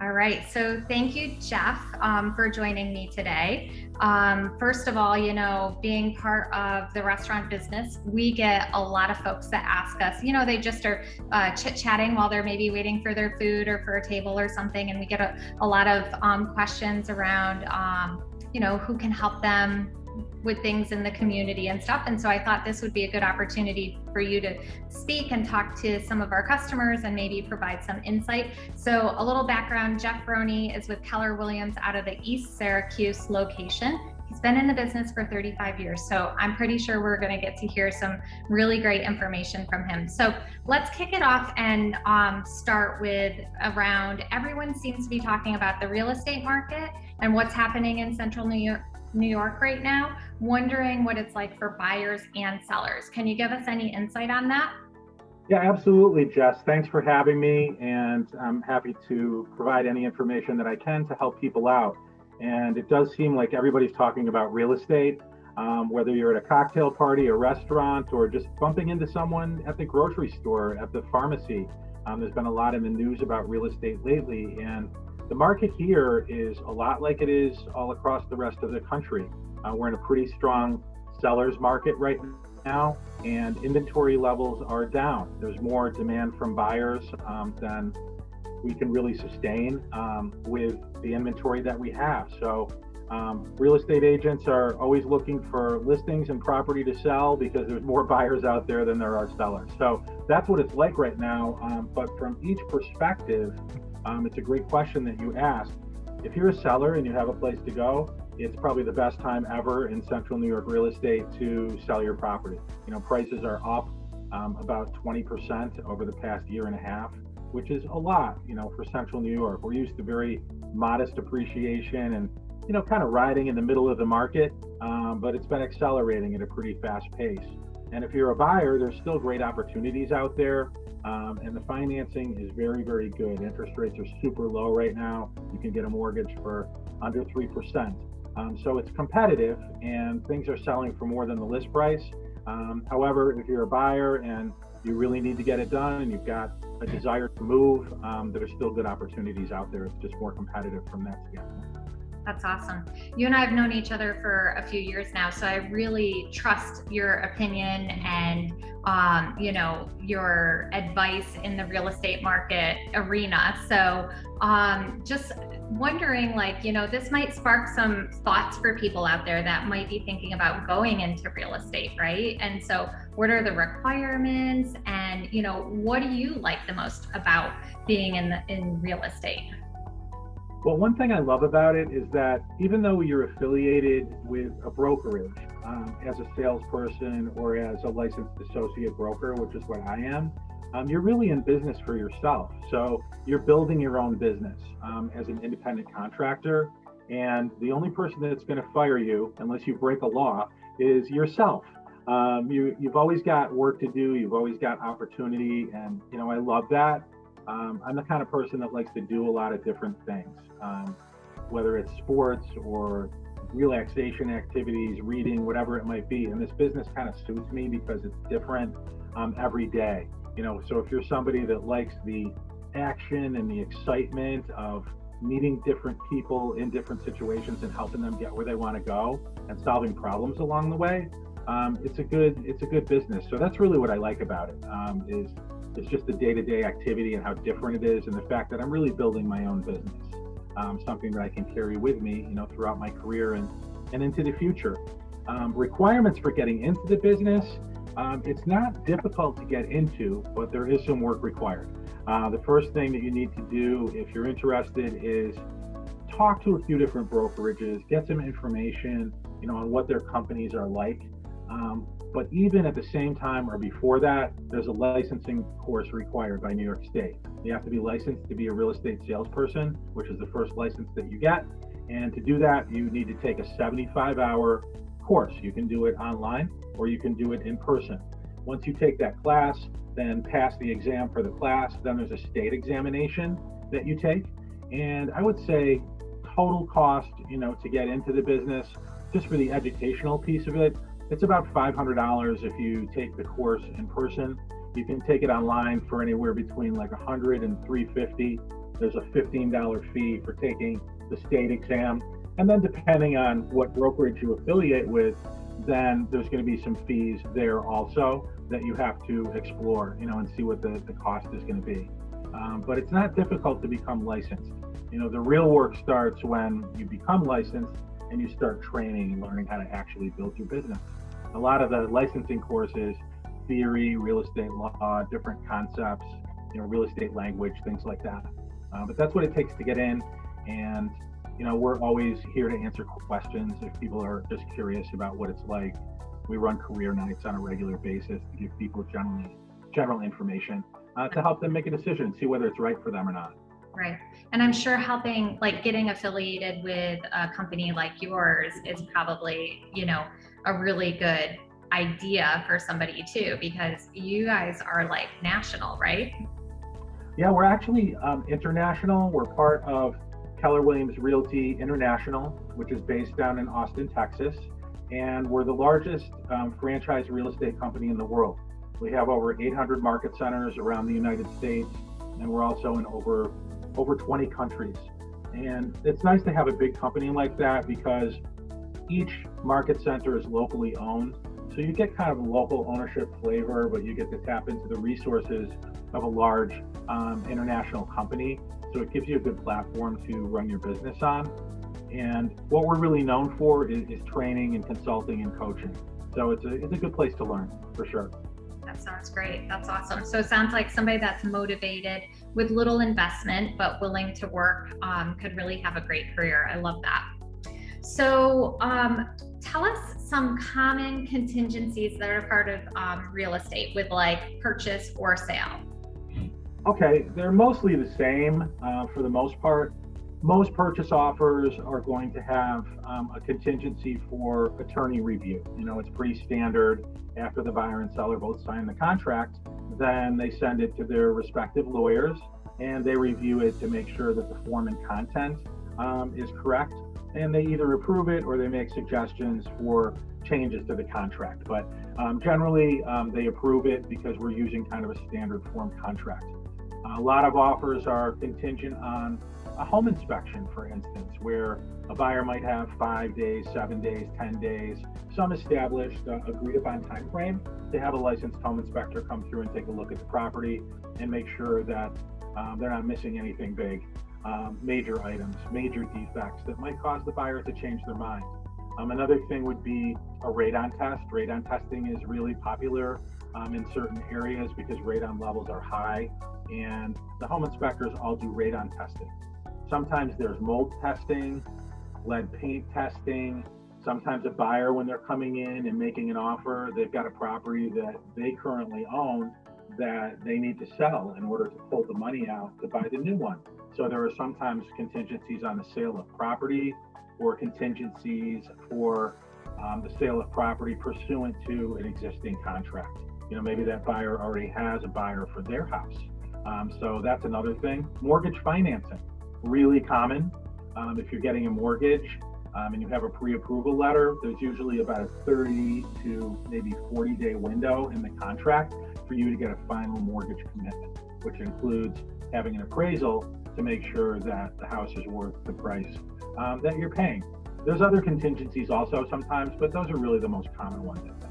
All right. So thank you, Jeff, for joining me today. First of all, being part of the restaurant business, we get a lot of folks that ask us, they just are chit-chatting while they're maybe waiting for their food or for a table or something. And we get a lot of questions around, who can help them with things in the community and stuff. And so I thought this would be a good opportunity for you to speak and talk to some of our customers and maybe provide some insight. So a little background, Jeff Roney is with Keller Williams out of the East Syracuse location. He's been in the business for 35 years, so I'm pretty sure we're going to get to hear some really great information from him. So let's kick it off and start with around, everyone seems to be talking about the real estate market and what's happening in central New York right now, wondering what it's like for buyers and sellers. Can you give us any insight on that? Yeah, absolutely, Jess. Thanks for having me, and I'm happy to provide any information that I can to help people out. And it does seem like everybody's talking about real estate, whether you're at a cocktail party, a restaurant, or just bumping into someone at the grocery store, at the pharmacy. There's been a lot in the news about real estate lately, and the market here is a lot like it is all across the rest of the country. We're in a pretty strong seller's market right now, and inventory levels are down. There's more demand from buyers than we can really sustain with the inventory that we have. So real estate agents are always looking for listings and property to sell because there's more buyers out there than there are sellers. So that's what it's like right now. But from each perspective, it's a great question that you asked. If you're a seller and you have a place to go, it's probably the best time ever in central New York real estate to sell your property. Prices are up about 20% over the past year and a half, which is a lot, for central New York. We're used to very modest appreciation and, kind of riding in the middle of the market, but it's been accelerating at a pretty fast pace. And if you're a buyer, there's still great opportunities out there. And the financing is very, very good. Interest rates are super low right now. You can get a mortgage for under 3%. So it's competitive and things are selling for more than the list price. However, if you're a buyer and you really need to get it done and you've got a desire to move, there's still good opportunities out there. It's just more competitive from that standpoint. That's awesome. You and I have known each other for a few years now, so I really trust your opinion and your advice in the real estate market arena. So just wondering, this might spark some thoughts for people out there that might be thinking about going into real estate, right? And so what are the requirements, and what do you like the most about being in real estate? Well, one thing I love about it is that even though you're affiliated with a brokerage as a salesperson or as a licensed associate broker, which is what I am, you're really in business for yourself. So you're building your own business as an independent contractor. And the only person that's going to fire you, unless you break a law, is yourself. You've always got work to do. You've always got opportunity. And, I love that. I'm the kind of person that likes to do a lot of different things, whether it's sports or relaxation activities, reading, whatever it might be. And this business kind of suits me because it's different every day. So if you're somebody that likes the action and the excitement of meeting different people in different situations and helping them get where they want to go and solving problems along the way, it's a good business. So that's really what I like about it. It's just the day-to-day activity and how different it is, and the fact that I'm really building my own business, something that I can carry with me, throughout my career and into the future. Requirements for getting into the business, it's not difficult to get into, but there is some work required. The first thing that you need to do if you're interested is talk to a few different brokerages, get some information, on what their companies are like. But even at the same time or before that, there's a licensing course required by New York State. You have to be licensed to be a real estate salesperson, which is the first license that you get. And to do that, you need to take a 75-hour course. You can do it online or you can do it in person. Once you take that class, then pass the exam for the class, then there's a state examination that you take. And I would say total cost, to get into the business, just for the educational piece of it, it's about $500 if you take the course in person. You can take it online for anywhere between like $100 and $350. There's a $15 fee for taking the state exam. And then depending on what brokerage you affiliate with, then there's going to be some fees there also that you have to explore, and see what the cost is going to be. But it's not difficult to become licensed. The real work starts when you become licensed and you start training and learning how to actually build your business. A lot of the licensing courses, theory, real estate law, different concepts, real estate language, things like that. But that's what it takes to get in. And, we're always here to answer questions if people are just curious about what it's like. We run career nights on a regular basis to give people general information to help them make a decision, see whether it's right for them or not. Right. And I'm sure getting affiliated with a company like yours is probably, a really good idea for somebody too, because you guys are like national, right? Yeah, we're actually international. We're part of Keller Williams Realty International, which is based down in Austin, Texas. And we're the largest franchise real estate company in the world. We have over 800 market centers around the United States, and we're also in over 20 countries. And it's nice to have a big company like that because each market center is locally owned. So you get kind of local ownership flavor, but you get to tap into the resources of a large international company. So it gives you a good platform to run your business on. And what we're really known for is training and consulting and coaching. So it's a good place to learn, for sure. That sounds great. That's awesome. So it sounds like somebody that's motivated with little investment, but willing to work could really have a great career. I love that. So tell us some common contingencies that are part of real estate with like purchase or sale. Okay, they're mostly the same for the most part. Most purchase offers are going to have a contingency for attorney review. It's pretty standard. After the buyer and seller both sign the contract, then they send it to their respective lawyers and they review it to make sure that the form and content is correct. And they either approve it or they make suggestions for changes to the contract. But generally, they approve it because we're using kind of a standard form contract. A lot of offers are contingent on a home inspection, for instance, where a buyer might have 5 days, 7 days, 10 days, some established, agreed upon time frame to have a licensed home inspector come through and take a look at the property and make sure that they're not missing anything big, major items, major defects that might cause the buyer to change their mind. Another thing would be a radon test. Radon testing is really popular in certain areas because radon levels are high, and the home inspectors all do radon testing. Sometimes there's mold testing, lead paint testing. Sometimes a buyer, when they're coming in and making an offer, they've got a property that they currently own that they need to sell in order to pull the money out to buy the new one. So there are sometimes contingencies on the sale of property or contingencies for the sale of property pursuant to an existing contract. Maybe that buyer already has a buyer for their house. So that's another thing. Mortgage financing, really common. If you're getting a mortgage and you have a pre-approval letter, there's usually about a 30 to maybe 40-day window in the contract for you to get a final mortgage commitment, which includes having an appraisal to make sure that the house is worth the price that you're paying. There's other contingencies also sometimes, but those are really the most common ones, I think.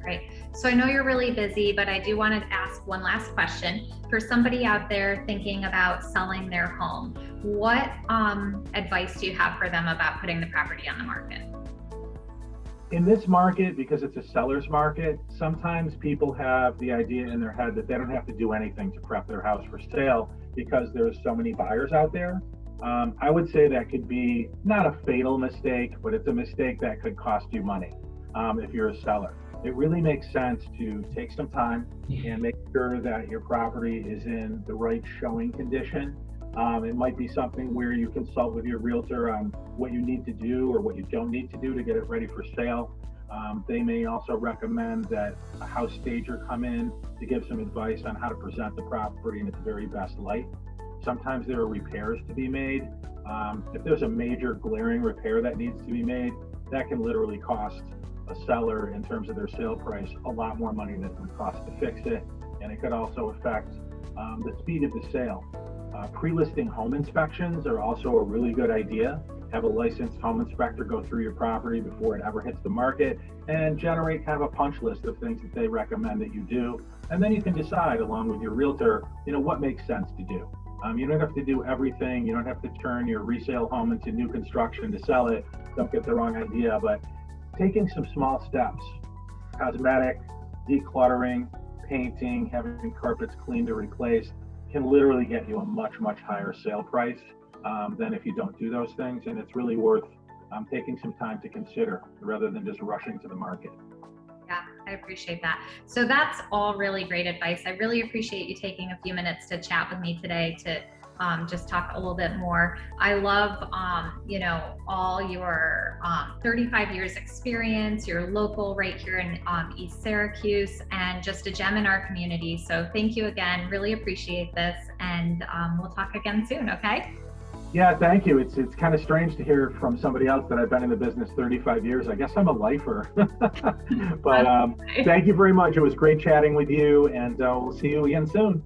Great. So I know you're really busy, but I do want to ask one last question. For somebody out there thinking about selling their home, what advice do you have for them about putting the property on the market? In this market, because it's a seller's market, sometimes people have the idea in their head that they don't have to do anything to prep their house for sale because there's so many buyers out there. I would say that could be not a fatal mistake, but it's a mistake that could cost you money if you're a seller. It really makes sense to take some time and make sure that your property is in the right showing condition. It might be something where you consult with your realtor on what you need to do or what you don't need to do to get it ready for sale. They may also recommend that a house stager come in to give some advice on how to present the property in its very best light. Sometimes there are repairs to be made. If there's a major glaring repair that needs to be made, that can literally cost a seller, in terms of their sale price, a lot more money than it would cost to fix it. And it could also affect the speed of the sale. Pre-listing home inspections are also a really good idea. Have a licensed home inspector go through your property before it ever hits the market and generate kind of a punch list of things that they recommend that you do. And then you can decide along with your realtor, what makes sense to do. You don't have to do everything. You don't have to turn your resale home into new construction to sell it. Don't get the wrong idea, but taking some small steps, cosmetic, decluttering, painting, having carpets cleaned or replaced, can literally get you a much, much higher sale price than if you don't do those things. And it's really worth taking some time to consider rather than just rushing to the market. Yeah, I appreciate that. So that's all really great advice. I really appreciate you taking a few minutes to chat with me today to just talk a little bit more. I love, all your 35 years experience, you're local right here in East Syracuse, and just a gem in our community. So thank you again, really appreciate this, and we'll talk again soon, okay? Yeah, thank you. It's kind of strange to hear from somebody else that I've been in the business 35 years. I guess I'm a lifer. But thank you very much. It was great chatting with you, and we'll see you again soon.